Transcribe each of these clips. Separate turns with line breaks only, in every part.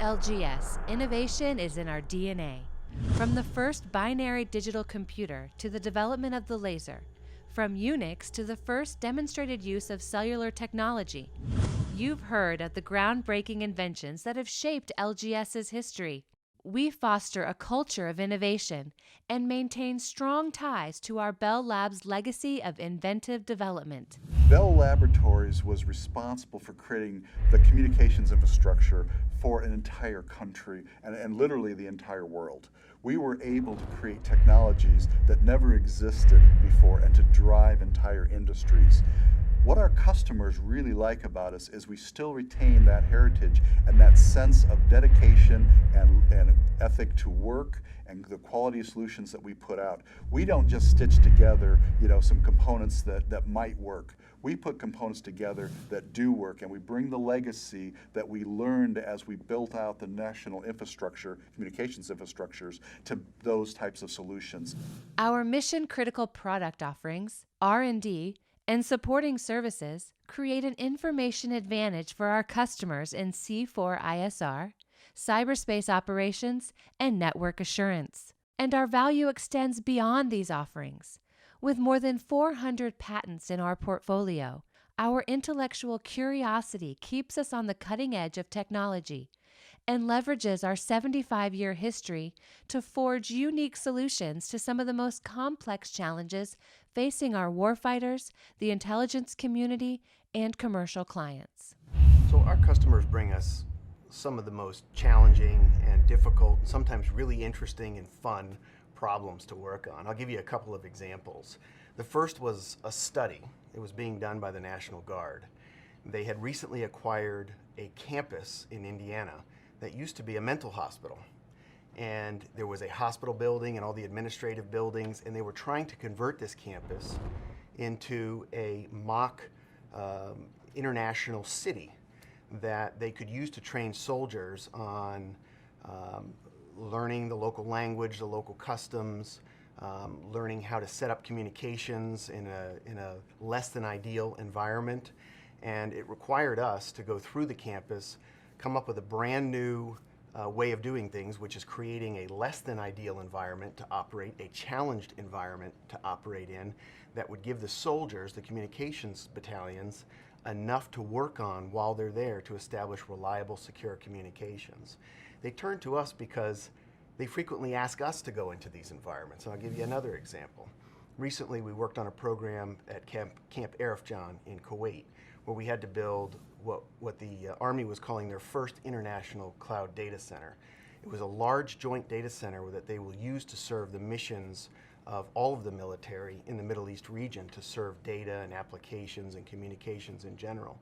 LGS, innovation is in our DNA. From the first binary digital computer to the development of the laser, from Unix to the first demonstrated use of cellular technology, you've heard of the groundbreaking inventions that have shaped LGS's history. We foster a culture of innovation and maintain strong ties to our Bell Labs legacy of inventive development.
Bell Laboratories was responsible for creating the communications infrastructure for an entire country and literally the entire world. We were able to create technologies that never existed before and to drive entire industries. What our customers really like about us is we still retain that heritage and that sense of dedication and ethic to work and the quality of solutions that we put out. We don't just stitch together, some components that might work. We put components together that do work, and we bring the legacy that we learned as we built out the national infrastructure, communications infrastructures, to those types of solutions.
Our mission-critical product offerings, R&D, and supporting services create an information advantage for our customers in C4ISR, cyberspace operations, and network assurance. And our value extends beyond these offerings. With more than 400 patents in our portfolio, our intellectual curiosity keeps us on the cutting edge of technology and leverages our 75-year history to forge unique solutions to some of the most complex challenges facing our warfighters, the intelligence community, and commercial clients.
So our customers bring us some of the most challenging and difficult, and sometimes really interesting and fun problems to work on. I'll give you a couple of examples. The first was a study. It was being done by the National Guard. They had recently acquired a campus in Indiana that used to be a mental hospital. And there was a hospital building and all the administrative buildings, and they were trying to convert this campus into a mock international city that they could use to train soldiers on learning the local language, the local customs, learning how to set up communications in a less than ideal environment. And it required us to go through the campus, come up with a brand new way of doing things, which is creating a less than ideal environment to operate, a challenged environment to operate in, that would give the soldiers, the communications battalions, enough to work on while they're there to establish reliable, secure communications. They turn to us because they frequently ask us to go into these environments. And I'll give you another example. Recently, we worked on a program at Camp Arifjan in Kuwait, where we had to build what the Army was calling their first international cloud data center. It was a large joint data center that they will use to serve the missions of all of the military in the Middle East region, to serve data and applications and communications in general.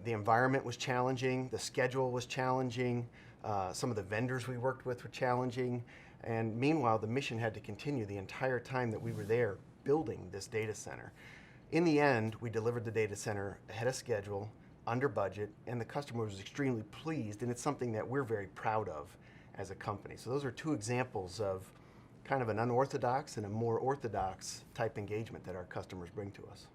The environment was challenging, the schedule was challenging, some of the vendors we worked with were challenging, and meanwhile the mission had to continue the entire time that we were there building this data center. In the end, we delivered the data center ahead of schedule, under budget, and the customer was extremely pleased, and it's something that we're very proud of as a company. So those are two examples of kind of an unorthodox and a more orthodox type engagement that our customers bring to us.